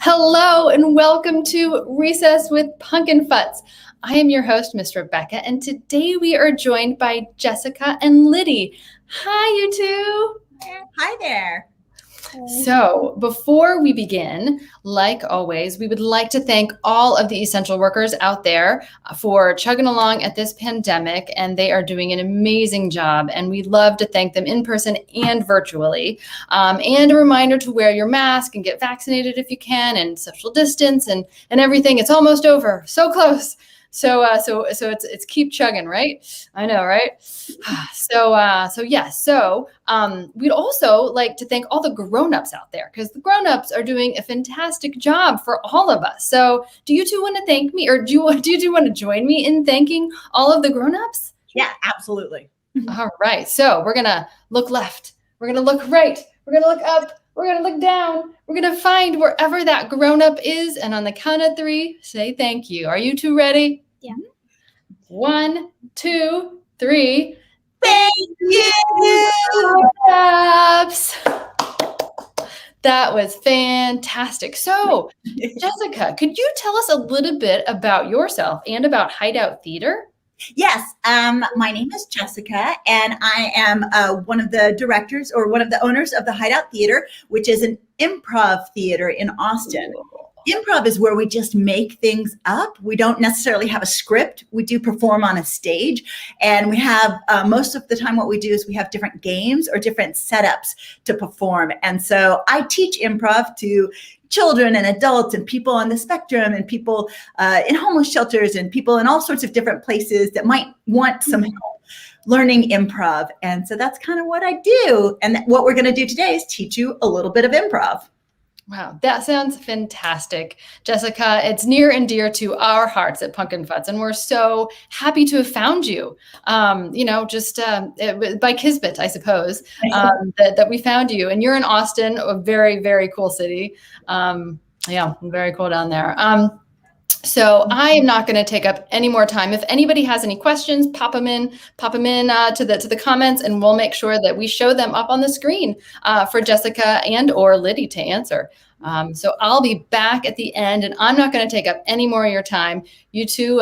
Hello and welcome to Recess with PunkinFutz. I am your host, Miss Rebecca, and today we are joined by Jessica and Liddy. Hi, you two. Hi there. So before we begin, like always, we would like to thank all of the essential workers out there for chugging along at this pandemic, and they are doing an amazing job. And we love to thank them in person and virtually. And a reminder to wear your mask and get vaccinated if you can, and social distance and everything. It's almost over. So close. So it's keep chugging, right? I know, right? We'd also like to thank all the grown-ups out there, because the grown-ups are doing a fantastic job for all of us. So do you two want to thank me, or do you two want to join me in thanking all of the grown-ups? Yeah, absolutely. All right. So we're gonna look left. We're gonna look right. We're gonna look up. We're going to look down. We're going to find wherever that grown-up is. And on the count of 3, say thank you. Are you two ready? Yeah. 1, 2, 3. Thank you. Grown-ups. That was fantastic. So, Jessica, could you tell us a little bit about yourself and about Hideout Theater? Yes, my name is Jessica, and I am one of the directors, or one of the owners of the Hideout Theater, which is an improv theater in Austin. Improv is where we just make things up. We don't necessarily have a script. We do perform on a stage, and we have most of the time what we do is we have different games or different setups to perform. And so I teach improv to children and adults and people on the spectrum and people in homeless shelters and people in all sorts of different places that might want some help learning improv. And so that's kind of what I do. And what we're going to do today is teach you a little bit of improv. Wow, that sounds fantastic. Jessica, it's near and dear to our hearts at PunkinFutz, and we're so happy to have found you. By Kismet, I suppose, that we found you. And you're in Austin, a very, very cool city. Very cool down there. So I am not going to take up any more time. If anybody has any questions, pop them in to the comments, and we'll make sure that we show them up on the screen for Jessica and or Liddy to answer. So I'll be back at the end, and I'm not going to take up any more of your time. You two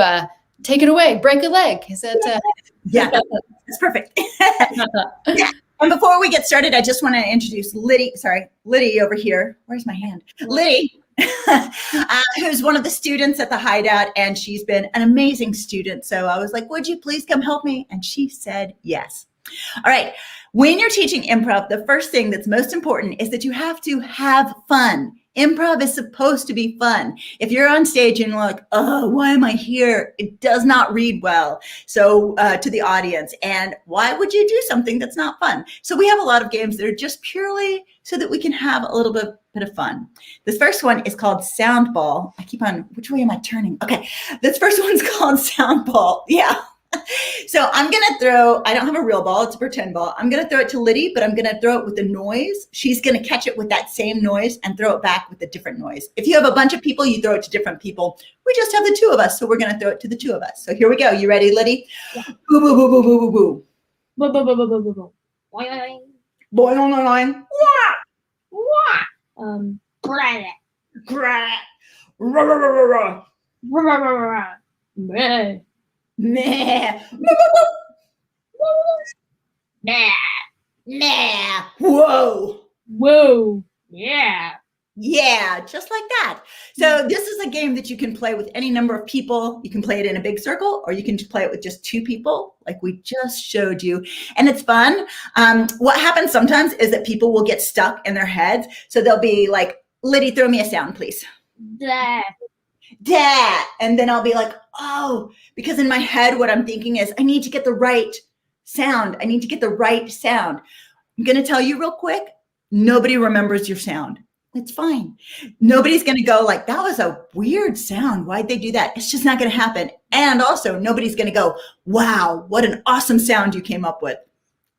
take it away. Break a leg. Is that? Yeah, that's perfect. Yeah. And before we get started, I just want to introduce Liddy over here. Where's my hand? Liddy. Who's one of the students at the Hideout, and she's been an amazing student. So I was like, would you please come help me? And she said yes. All right. When you're teaching improv, the first thing that's most important is that you have to have fun. Improv is supposed to be fun. If you're on stage and you're like, oh, why am I here? It does not read well. So to the audience. And why would you do something that's not fun? So we have a lot of games that are just purely so that we can have a little bit of fun. This first one is called Sound Ball. I keep on, which way am I turning? Okay, this first one's called Sound Ball. Yeah. So I'm going to throw, I don't have a real ball, it's a pretend ball. I'm going to throw it to Liddy, but I'm going to throw it with a noise. She's going to catch it with that same noise and throw it back with a different noise. If you have a bunch of people, you throw it to different people. We just have the two of us, so we're going to throw it to the two of us. So here we go. You ready, Liddy? Yeah. Boo, boo, boo, boo, boo, boo, boo. Boo, boo, boo, boo, boo, boo, boo. Boing. Boing, boing, boing. Grat. Grat. Rah, rah, rah, rah, rah. Meh. Meh. Nah. Nah. Whoa. Whoa. Yeah. Yeah, just like that. So this is a game that you can play with any number of people. You can play it in a big circle, or you can play it with just two people, like we just showed you. And it's fun. What happens sometimes is that people will get stuck in their heads. So they'll be like, Liddy, throw me a sound, please. That. Dad. And then I'll be like, oh, because in my head, what I'm thinking is I need to get the right sound. I need to get the right sound. I'm going to tell you real quick. Nobody remembers your sound. It's fine. Nobody's going to go like, that was a weird sound. Why'd they do that? It's just not going to happen. And also nobody's going to go, wow, what an awesome sound you came up with.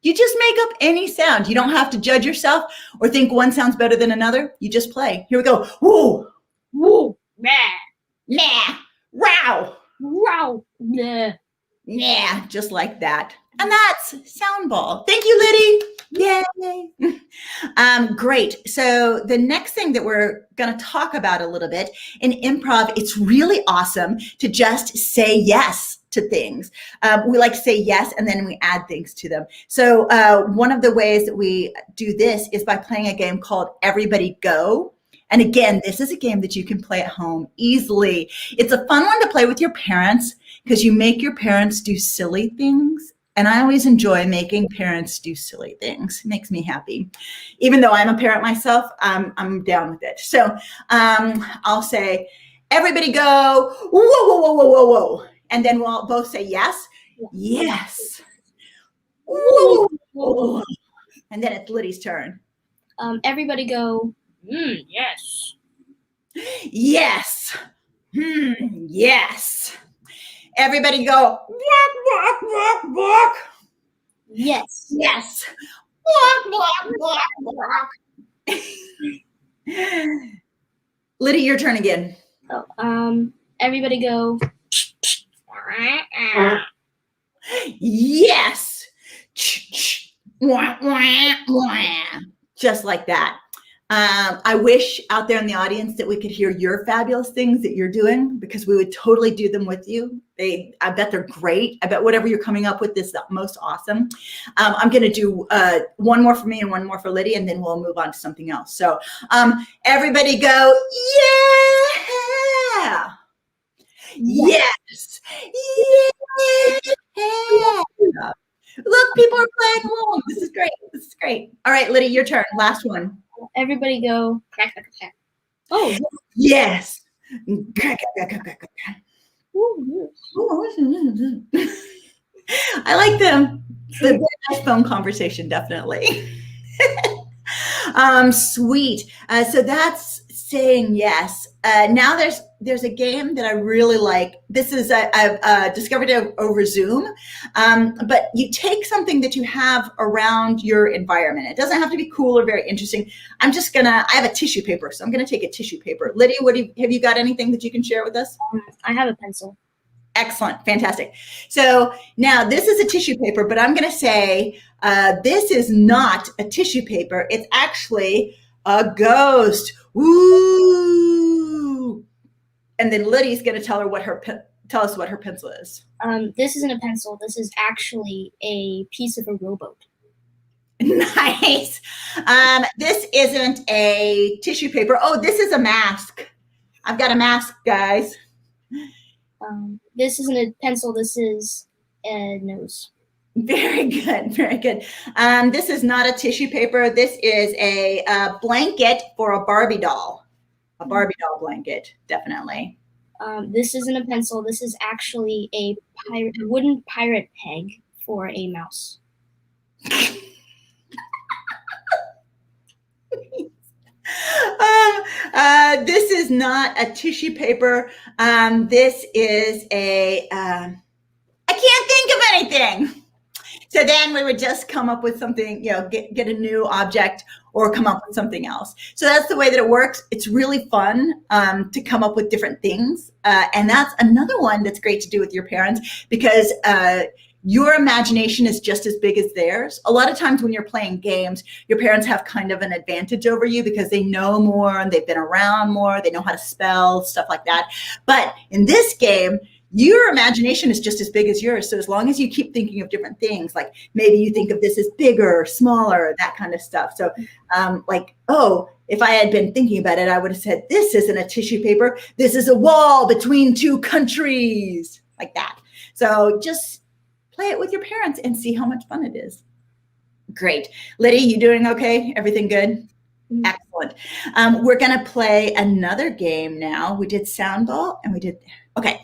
You just make up any sound. You don't have to judge yourself or think one sounds better than another. You just play. Here we go. Woo. Woo. Nah. Nah, row, Wow. Nah. nah, just like that. And that's Sound Ball. Thank you, Liddy. Yay. Great. So the next thing that we're going to talk about a little bit in improv, it's really awesome to just say yes to things. We like to say yes, and then we add things to them. So one of the ways that we do this is by playing a game called Everybody Go. And again, this is a game that you can play at home easily. It's a fun one to play with your parents because you make your parents do silly things. And I always enjoy making parents do silly things. It makes me happy. Even though I'm a parent myself, I'm down with it. So I'll say, everybody go, whoa, whoa, whoa, whoa, whoa, whoa. And then we'll both say yes. Yes. Whoa, whoa, whoa. And then it's Liddy's turn. Everybody go. Yes. Yes. Yes. Everybody go. Walk, walk, walk, walk. Yes. Yes. Walk, walk, walk, walk. Liddy, your turn again. Oh, everybody go. Yes. Just like that. I wish out there in the audience that we could hear your fabulous things that you're doing, because we would totally do them with you. I bet they're great. I bet whatever you're coming up with is the most awesome. I'm going to do one more for me and one more for Liddy, and then we'll move on to something else. So everybody go, yeah. Yes. Yeah. Look, people are playing along. This is great. This is great. All right, Liddy, your turn. Last one. Everybody go. Crack, crack, crack. Oh, yes. I like them. It's a very nice phone conversation, definitely. Sweet. So that's saying yes. Now there's a game that I really like. This is I've discovered it over Zoom, but you take something that you have around your environment. It doesn't have to be cool or very interesting. I have a tissue paper, so I'm gonna take a tissue paper. Liddy, have you got anything that you can share with us? I have a pencil. Excellent, fantastic. So now this is a tissue paper, but I'm gonna say this is not a tissue paper. It's actually a ghost. Woo! And then Liddy's going to tell us what her pencil is. This isn't a pencil. This is actually a piece of a rowboat. Nice. This isn't a tissue paper. Oh, this is a mask. I've got a mask, guys. This isn't a pencil. This is a nose. Very good. Very good. This is not a tissue paper. This is a blanket for a Barbie doll. A Barbie doll blanket, definitely. This isn't a pencil. This is actually a wooden pirate peg for a mouse. This is not a tissue paper. This is a, I can't think of anything. So then we would just come up with something, get a new object or come up with something else. So that's the way that it works. It's really fun to come up with different things. And that's another one that's great to do with your parents because your imagination is just as big as theirs. A lot of times when you're playing games, your parents have kind of an advantage over you because they know more and they've been around more. They know how to spell, stuff like that. But in this game, your imagination is just as big as yours. So as long as you keep thinking of different things, like maybe you think of this as bigger, smaller, that kind of stuff. So if I had been thinking about it, I would have said, this isn't a tissue paper. This is a wall between two countries, like that. So just play it with your parents and see how much fun it is. Great. Liddy, you doing okay? Everything good? Mm-hmm. Excellent. We're going to play another game now. We did sound ball and we did, okay.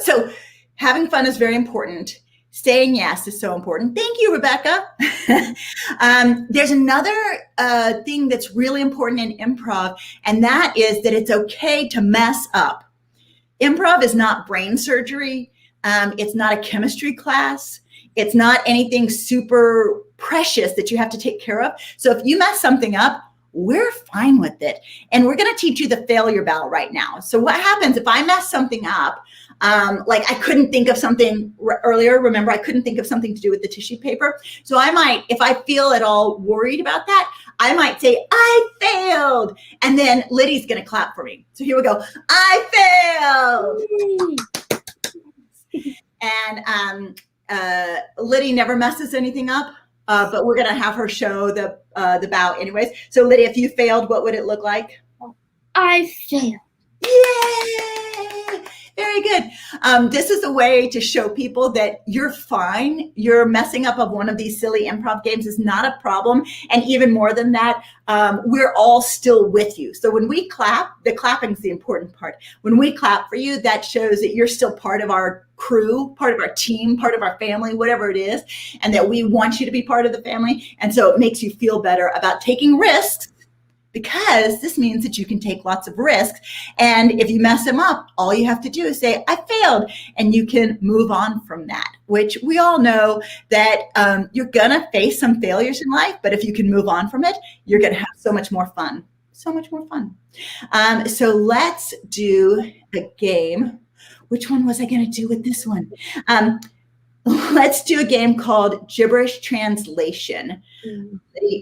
So having fun is very important. Saying yes is so important. Thank you, Rebecca. There's another thing that's really important in improv, and that is that it's okay to mess up. Improv is not brain surgery. It's not a chemistry class. It's not anything super precious that you have to take care of. So if you mess something up, we're fine with it. And we're going to teach you the failure bell right now. So what happens if I mess something up? Like I couldn't think of something earlier. Remember, I couldn't think of something to do with the tissue paper. So I might, if I feel at all worried about that, I might say, I failed. And then Liddy's going to clap for me. So here we go. I failed. And Liddy never messes anything up. But we're going to have her show the bow anyways. So Lydia, if you failed, what would it look like? I failed. Yay! Very good. This is a way to show people that you're fine. Your messing up of one of these silly improv games is not a problem. And even more than that, we're all still with you. So when we clap, the clapping is the important part. When we clap for you, that shows that you're still part of our crew, part of our team, part of our family, whatever it is, and that we want you to be part of the family. And so it makes you feel better about taking risks, because this means that you can take lots of risks. And if you mess them up, all you have to do is say, I failed. And you can move on from that, which we all know that you're going to face some failures in life. But if you can move on from it, you're going to have so much more fun. So much more fun. So let's do a game. Which one was I going to do with this one? Let's do a game called Gibberish Translation.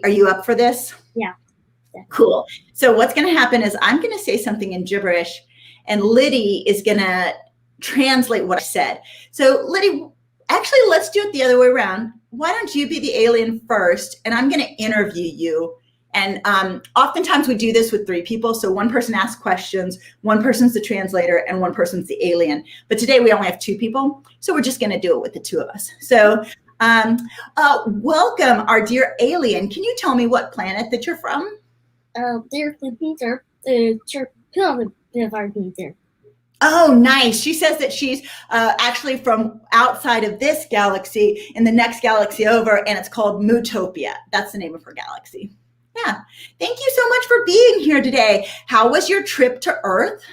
Are you up for this? Yeah. Cool. So what's going to happen is I'm going to say something in gibberish and Liddy is going to translate what I said. So Liddy, actually, let's do it the other way around. Why don't you be the alien first and I'm going to interview you. And oftentimes we do this with 3 people. So one person asks questions, one person's the translator, and one person's the alien. But today we only have 2 people. So we're just going to do it with the 2 of us. So welcome, our dear alien. Can you tell me what planet that you're from? Oh, nice. She says that she's actually from outside of this galaxy in the next galaxy over, and it's called Mootopia. That's the name of her galaxy. Yeah. Thank you so much for being here today. How was your trip to Earth?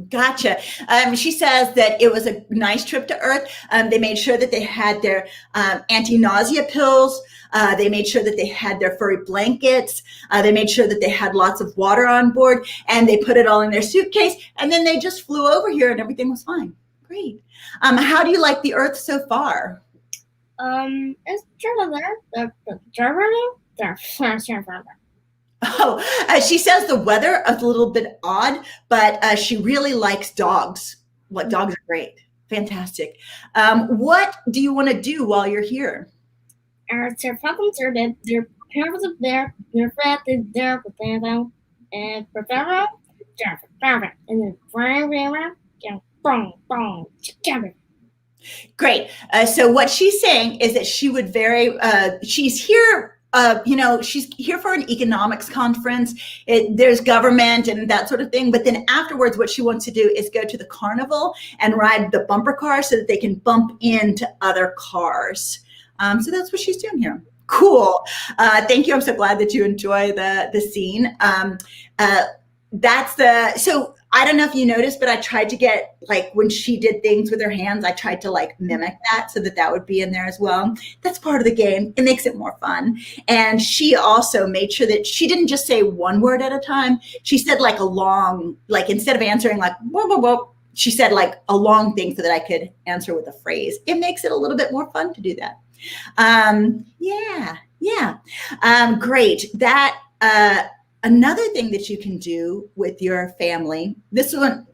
Gotcha. She says that it was a nice trip to Earth. They made sure that they had their anti-nausea pills. They made sure that they had their furry blankets. They made sure that they had lots of water on board, and they put it all in their suitcase. And then they just flew over here, and everything was fine. Great. How do you like the Earth so far? It's Oh, she says the weather is a little bit odd, but she really likes dogs. What dogs are great. Fantastic. What do you want to do while you're here? Bong, bong, together. Great. So what she's saying is that she would she's here, she's here for an economics conference. There's government and that sort of thing. But then afterwards, what she wants to do is go to the carnival and ride the bumper car so that they can bump into other cars. So that's what she's doing here. Cool. Thank you. I'm so glad that you enjoy the scene. So I don't know if you noticed, but I tried to get, like, when she did things with her hands, I tried to like mimic that so that would be in there as well. That's part of the game. It makes it more fun. And she also made sure that she didn't just say one word at a time. She said like a long, like instead of answering like, whoa, whoa, whoa, she said like a long thing so that I could answer with a phrase. It makes it a little bit more fun to do that. Great. Another thing that you can do with your family, this one's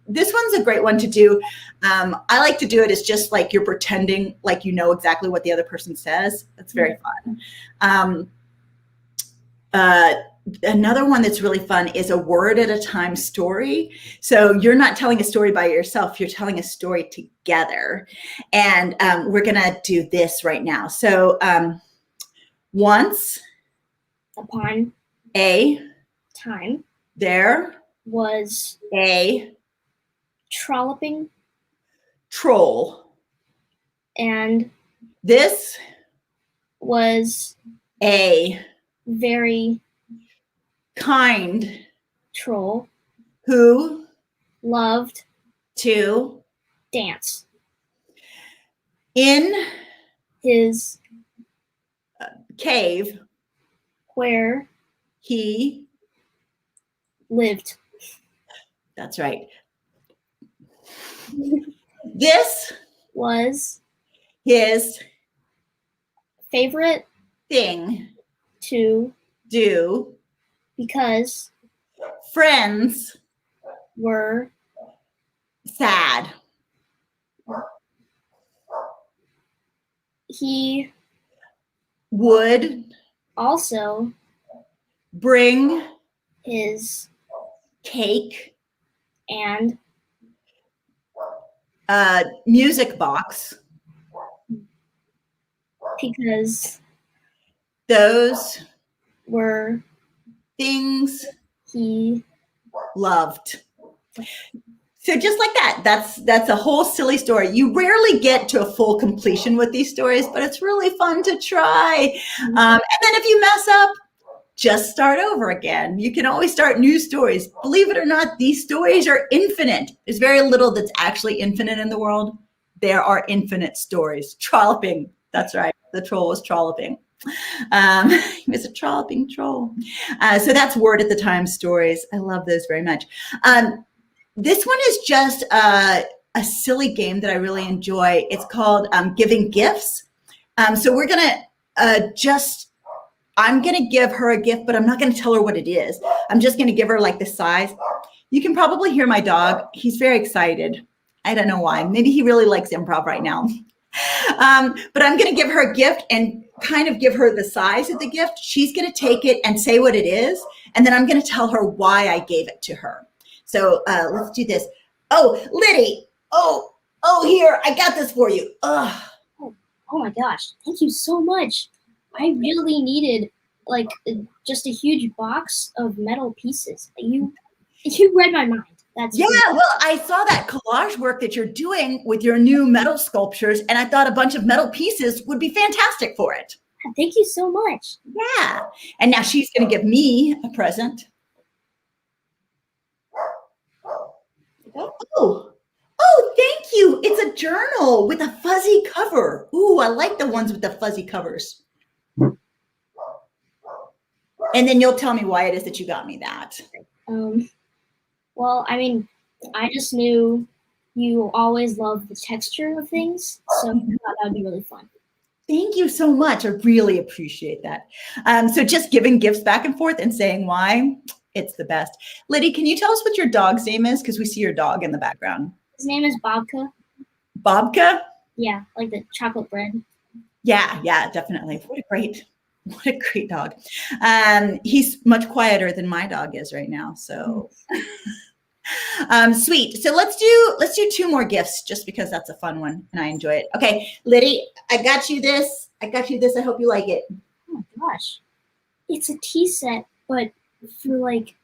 a great one to do. I like to do it as just like you're pretending like you know exactly what the other person says. That's very fun. Another one that's really fun is a word at a time story. So you're not telling a story by yourself, you're telling a story together. And we're gonna do this right now. So once Upon a time there was a trolloping, troll. and This was a very kind troll, who loved to dance. in His cave where he lived. that's right. This Was his favorite thing to do. because Friends were sad. he Would also bring his cake, and music box. because Those were things he loved. So just like that, that's a whole silly story. You rarely get to a full completion with these stories, but it's really fun to try. And then if you mess up, just start over again. You can always start new stories. Believe it or not, these stories are infinite. There's very little that's actually infinite in the world. There are infinite stories. Trolloping, that's right. The troll was trolloping. He was a trolloping troll. So that's word at the time stories. I love those very much. This one is just a silly game that I really enjoy. It's called Giving Gifts. So we're gonna I'm gonna give her a gift, but I'm not gonna tell her what it is. I'm just gonna give her like the size. You can probably hear my dog. He's very excited. I don't know why. Maybe he really likes improv right now. But I'm gonna give her a gift and kind of give her the size of the gift. She's gonna take it and say what it is. And then I'm gonna tell her why I gave it to her. So let's do this. Oh, Liddy. Oh, here, I got this for you. Ugh. oh my gosh, thank you so much. I really needed like just a huge box of metal pieces. You read my mind. That's Yeah, really- well, I saw that collage work that you're doing with your new metal sculptures, and I thought a bunch of metal pieces would be fantastic for it. Thank you so much. Yeah. And now she's going to give me a present. Oh, thank you. It's a journal with a fuzzy cover. Ooh, I like the ones with the fuzzy covers. And then you'll tell me why it is that you got me that. Well, I mean, I just knew you always love the texture of things, so I thought that would be really fun. Thank you so much. I really appreciate that. So just giving gifts back and forth and saying why, it's the best. Liddy, can you tell us what your dog's name is? Because we see your dog in the background. His name is Bobka. Bobka? Yeah, like the chocolate bread. Yeah, definitely. What a great dog. He's much quieter than my dog is right now. So Sweet. So let's do 2 more gifts just because that's a fun one and I enjoy it. Okay, Liddy, I got you this. I hope you like it. Oh my gosh. It's a tea set, but for like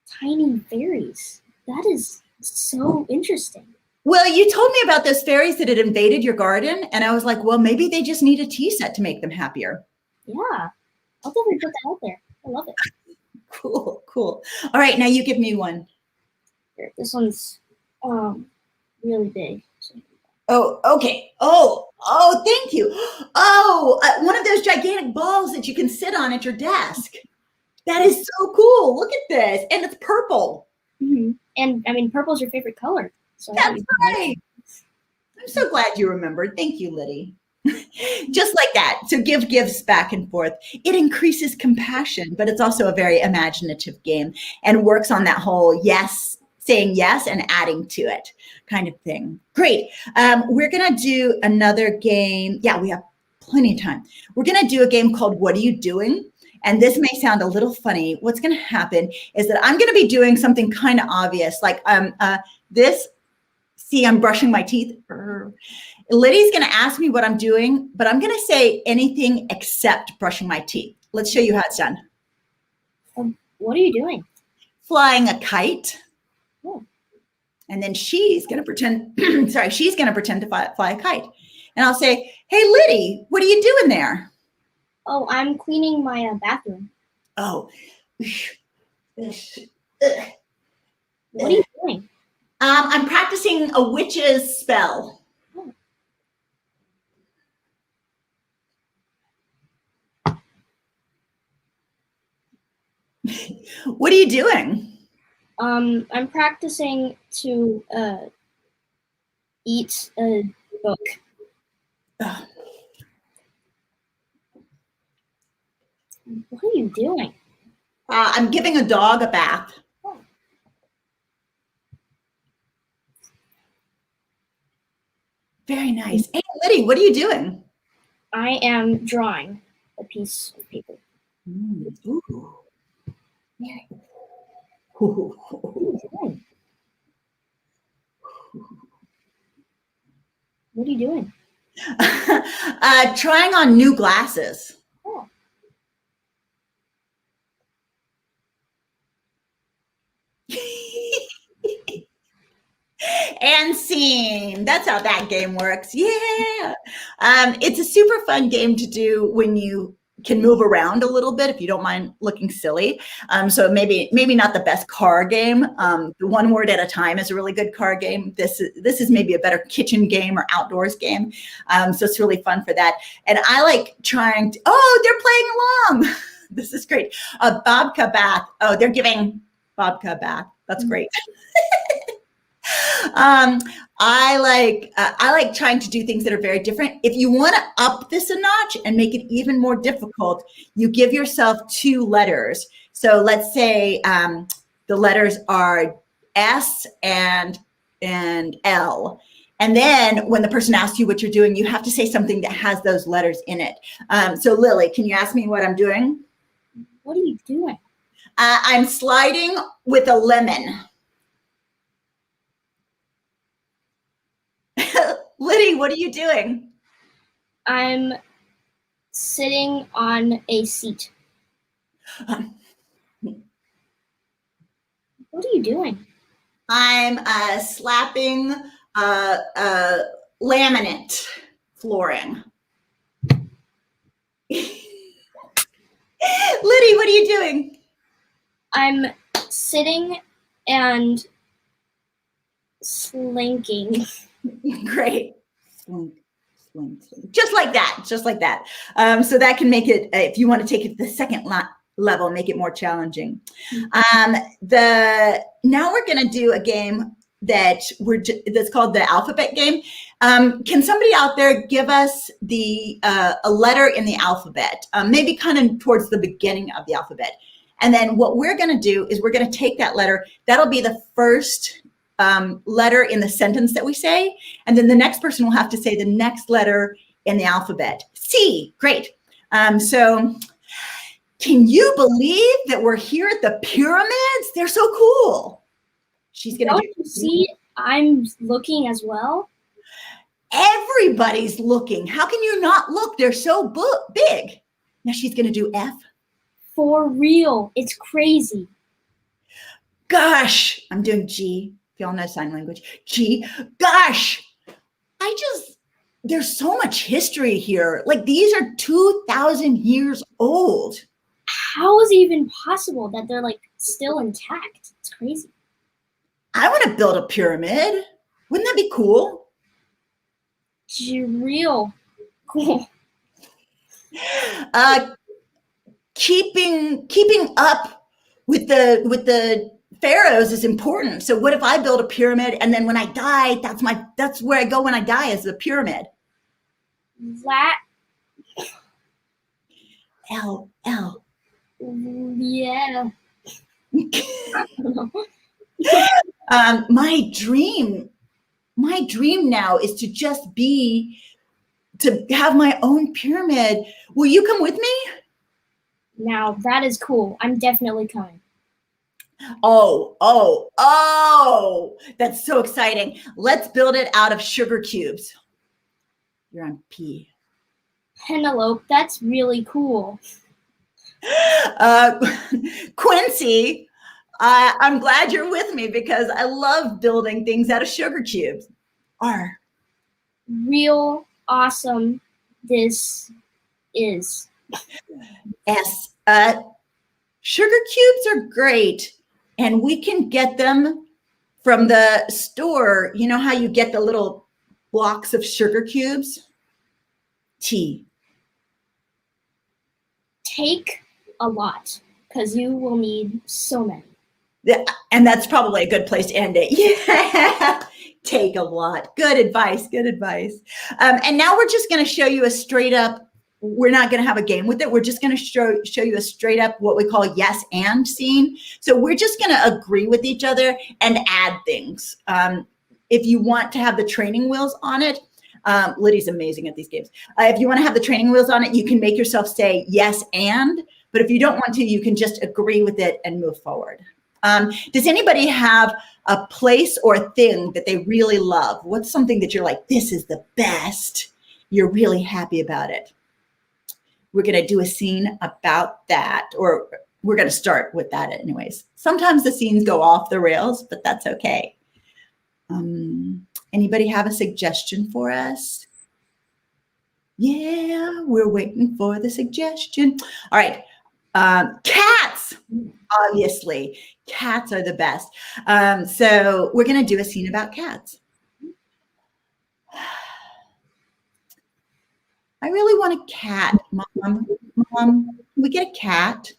tiny fairies. That is so interesting. Well, you told me about those fairies that had invaded your garden, and I was like, well, maybe they just need a tea set to make them happier. Yeah. I'll definitely put that out there. I love it. Cool. All right, now you give me one. Here, this one's really big. Oh, okay. Oh, thank you. Oh, one of those gigantic balls that you can sit on at your desk. That is so cool. Look at this. And it's purple. Mm-hmm. And I mean, purple's your favorite color. So that's right. I'm so glad you remembered. Thank you, Liddy. Just like that. So give gifts back and forth. It increases compassion, but it's also a very imaginative game and works on that whole saying yes and adding to it kind of thing. Great. We're going to do another game. Yeah, we have plenty of time. We're going to do a game called What Are You Doing? And this may sound a little funny. What's going to happen is that I'm going to be doing something kind of obvious, like this. See, I'm brushing my teeth. Liddy's going to ask me what I'm doing, but I'm going to say anything except brushing my teeth. Let's show you how it's done. What are you doing? Flying a kite. Oh. And then she's going to pretend, she's going to pretend to fly a kite. And I'll say, hey, Liddy, what are you doing there? Oh, I'm cleaning my bathroom. Oh. What are you doing? I'm practicing a witch's spell. Oh. What are you doing? I'm practicing to eat a book. What are you doing? I'm giving a dog a bath. Oh. Very nice. Hey, Liddy, what are you doing? I am drawing a piece of paper. Ooh. Mary. Ooh. What are you doing? Trying on new glasses. Oh. And scene. That's how that game works. Yeah. It's a super fun game to do when you can move around a little bit if you don't mind looking silly. So maybe not the best car game. The One Word at a Time is a really good car game. This is maybe a better kitchen game or outdoors game. So it's really fun for that. And I like trying to, they're playing along. This is great. Babka bath. Oh, they're giving Babka bath. That's great. I like trying to do things that are very different. If you want to up this a notch and make it even more difficult, you give yourself 2 letters. So let's say the letters are S and L. And then when the person asks you what you're doing, you have to say something that has those letters in it. So Lily, can you ask me what I'm doing? What are you doing? I'm sliding with a lemon. Liddy, what are you doing? I'm sitting on a seat. What are you doing? I'm slapping laminate flooring. Liddy, what are you doing? I'm sitting and slinking. Great. Slink. Just like that. So that can make it, if you want to take it to the second level, make it more challenging. Now we're going to do a game that's called the alphabet game. Can somebody out there give us a letter in the alphabet, maybe kind of towards the beginning of the alphabet? And then what we're going to do is we're going to take that letter. That'll be the first letter in the sentence that we say. And then the next person will have to say the next letter in the alphabet. C, great. So can you believe that we're here at the pyramids? They're so cool. She's going to Don't do. you see? I'm looking as well. Everybody's looking. How can you not look? They're so big. Now she's going to do F. For real. It's crazy. Gosh, I'm doing G. If y'all know sign language. G. Gosh, there's so much history here. Like these are 2,000 years old. How is it even possible that they're like still intact? It's crazy. I want to build a pyramid. Wouldn't that be cool? Real cool. Keeping up with the pharaohs is important. So what if I build a pyramid and then when I die, that's where I go when I die, is the pyramid. That. L. Yeah. My dream now is to have my own pyramid. Will you come with me? Now that is cool. I'm definitely coming. Oh, that's so exciting. Let's build it out of sugar cubes. You're on P. Penelope, that's really cool. Quincy, I'm glad you're with me because I love building things out of sugar cubes. R. Real awesome this is. S. Sugar cubes are great, and we can get them from the store. You know how you get the little blocks of sugar cubes? T. Take a lot, because you will need so many. Yeah, and that's probably a good place to end it. Yeah. Take a lot. Good advice. And now we're just going to show you a straight up, we're not going to have a game with it. We're just going to show you a straight up what we call yes and scene. So we're just going to agree with each other and add things. If you want to have the training wheels on it, Liddy's amazing at these games. If you want to have the training wheels on it, you can make yourself say yes and, but if you don't want to, you can just agree with it and move forward. Does anybody have a place or a thing that they really love? What's something that you're like, this is the best? You're really happy about it. We're going to do a scene about that, or we're going to start with that anyways. Sometimes the scenes go off the rails, but that's okay. Anybody have a suggestion for us? Yeah, we're waiting for the suggestion. All right. Cats, obviously. Cats are the best. So we're going to do a scene about cats. I really want a cat, Mom. Mom, can we get a cat?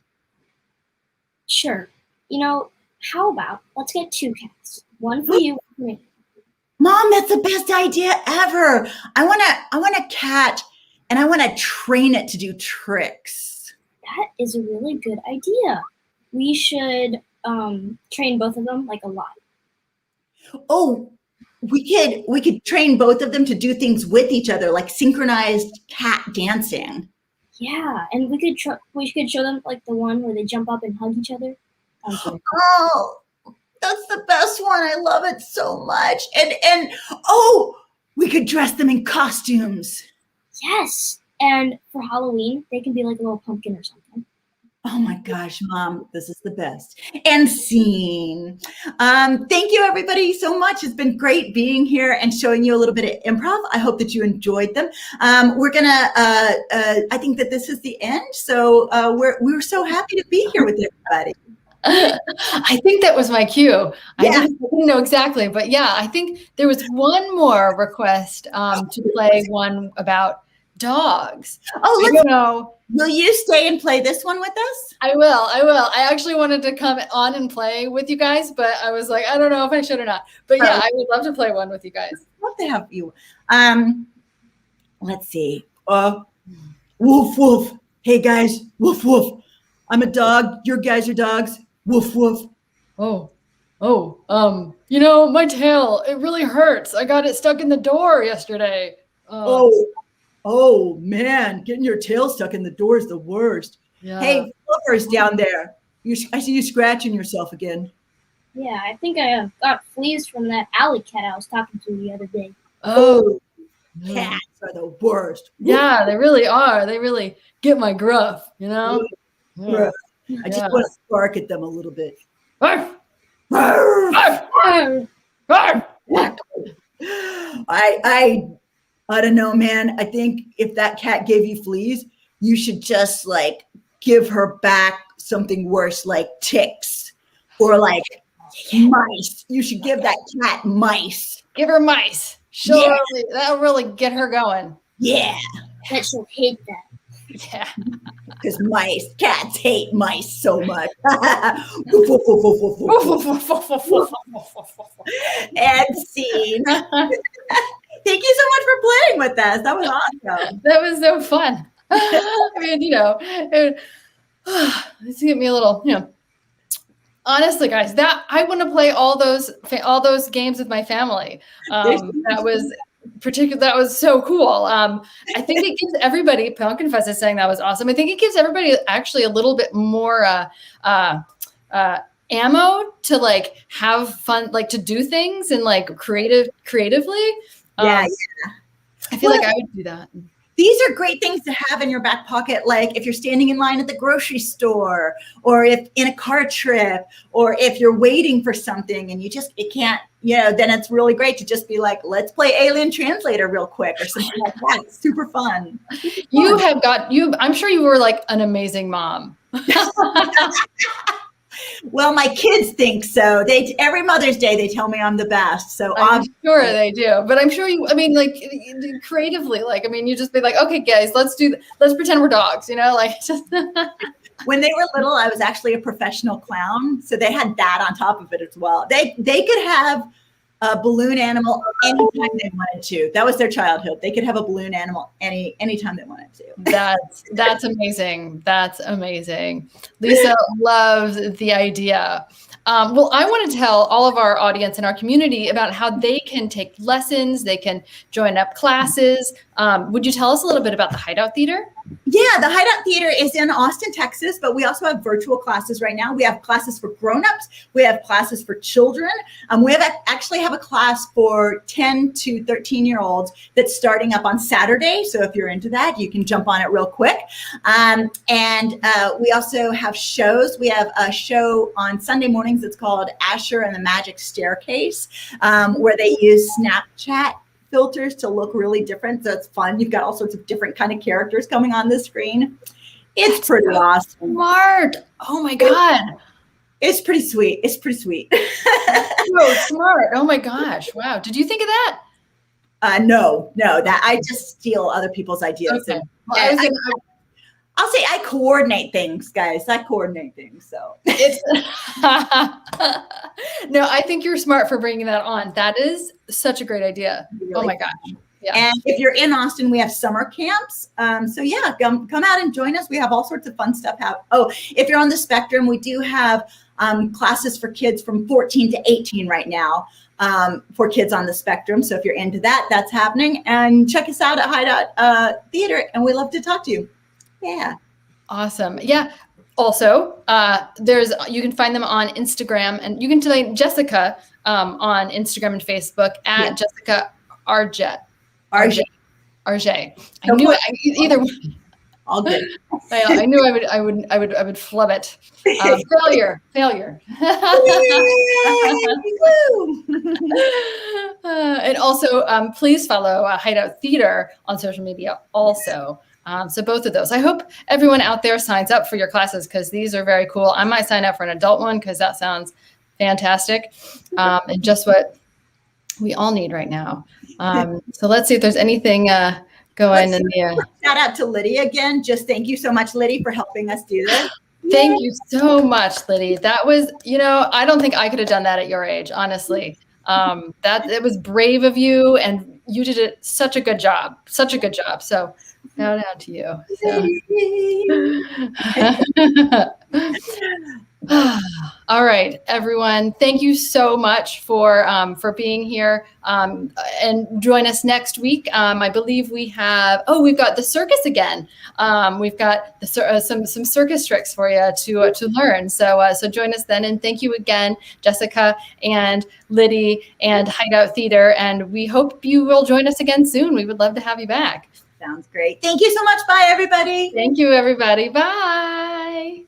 Sure. You know, how about let's get 2 cats. One for you, one for me. Mom, that's the best idea ever. I want a cat, and I want to train it to do tricks. That is a really good idea. We should train both of them like a lot. Oh, we could train both of them to do things with each other, like synchronized cat dancing. Yeah, and we could show them like the one where they jump up and hug each other. Oh, that's the best one. I love it so much. And oh, we could dress them in costumes. Yes, and for Halloween they can be like a little pumpkin or something. Oh my gosh, Mom, this is the best. And scene. Thank you, everybody, so much. It's been great being here and showing you a little bit of improv. I hope that you enjoyed them. We're gonna. I think that this is the end. So we're so happy to be here with everybody. I think that was my cue. Yeah. I didn't know exactly, but yeah, I think there was one more request to play one about dogs. Oh, I don't know. Will you stay and play this one with us? I will. I actually wanted to come on and play with you guys, but I was like, I don't know if I should or not. But yeah, I would love to play one with you guys. I'd love to have you. Let's see. Woof, woof. Hey, guys. Woof, woof. I'm a dog. Your guys are dogs. Woof, woof. You know, my tail, it really hurts. I got it stuck in the door yesterday. Oh, man, getting your tail stuck in the door is the worst. Yeah. Hey, Fluffer's down there. I see you scratching yourself again. Yeah, I think I got fleas from that alley cat I was talking to the other day. Oh, Cats are the worst. yeah, they really are. They really get my gruff, you know? Bruh. I just Yeah. want to bark at them a little bit. Arf, Arf! arf, arf, arf. I don't know, man. I think if that cat gave you fleas, you should just like give her back something worse, like ticks or like mice. You should give that cat mice. Give her mice. Yeah. That'll really get her going. Yeah, Bet she'll hate that. Yeah. because cats hate mice so much. Woof, woof, woof, woof, woof, woof. And scene. Thank you so much for playing with us. That was awesome. That was so fun. I mean, it's get me a little, honestly, guys, that I want to play all those games with my family. That was so cool. I think it gives everybody, PunkinFutz is saying that was awesome. I think it gives everybody actually a little bit more ammo to like have fun, like to do things and like creatively. Yeah. I feel like I would do that. These are great things to have in your back pocket, like if you're standing in line at the grocery store, or if in a car trip, or if you're waiting for something and it can't, then it's really great to just be like, let's play Alien Translator real quick or something like that. It's super fun. I'm sure you were like an amazing mom. Well, my kids think so. Every Mother's Day, they tell me I'm the best. So I'm sure they do, but I'm sure like creatively, like, you just be like, okay, guys, let's pretend we're dogs, like just. When they were little, I was actually a professional clown. So they had that on top of it as well. They could have a balloon animal anytime they wanted to. That was their childhood. They could have a balloon animal anytime they wanted to. That's amazing. That's amazing. Lisa loves the idea. Well, I want to tell all of our audience and our community about how they can take lessons. They can join up classes. Would you tell us a little bit about the Hideout Theater? Yeah, the Hideout Theater is in Austin, Texas, but we also have virtual classes right now. We have classes for grownups. We have classes for children. We actually have a class for 10 to 13-year-olds that's starting up on Saturday. So if you're into that, you can jump on it real quick. And we also have shows. We have a show on Sunday mornings that's called Asher and the Magic Staircase, where they use Snapchat filters to look really different. So it's fun. You've got all sorts of different kind of characters coming on the screen. It's pretty awesome. Smart. Oh my God. It's pretty sweet. It's pretty sweet. So smart. Oh my gosh. Wow. Did you think of that? No, that I just steal other people's ideas. Okay. And I'll say I coordinate things, guys. I coordinate things. So no, I think you're smart for bringing that on. That is such a great idea. Really oh my gosh. Yeah. And if you're in Austin, we have summer camps. So yeah, come out and join us. We have all sorts of fun stuff. If you're on the spectrum, we do have classes for kids from 14 to 18 right now. For kids on the spectrum. So if you're into that, that's happening. And check us out at Hideout Theater. And we love to talk to you. Yeah. Awesome. Yeah. Also, you can find them on Instagram, and you can find Jessica on Instagram and Facebook at Jessica Arjet. Arjet. I knew it. Either one. All good. I knew I would flub it. Failure. And also, please follow Hideout Theater on social media also. So both of those. I hope everyone out there signs up for your classes because these are very cool. I might sign up for an adult one because that sounds fantastic and just what we all need right now. So let's see if there's anything going in the shout out to Liddy again. Just thank you so much, Liddy, for helping us do this. Thank you so much, Liddy. That was, I don't think I could have done that at your age, honestly. It was brave of you, and you did such a good job. So shout out to you. So. All right, everyone. Thank you so much for being here, and join us next week. I believe we've got the circus again. We've got some circus tricks for you to learn. So join us then, and thank you again, Jessica and Liddy and Hideout Theater. And we hope you will join us again soon. We would love to have you back. Sounds great. Thank you so much. Bye, everybody. Thank you, everybody. Bye.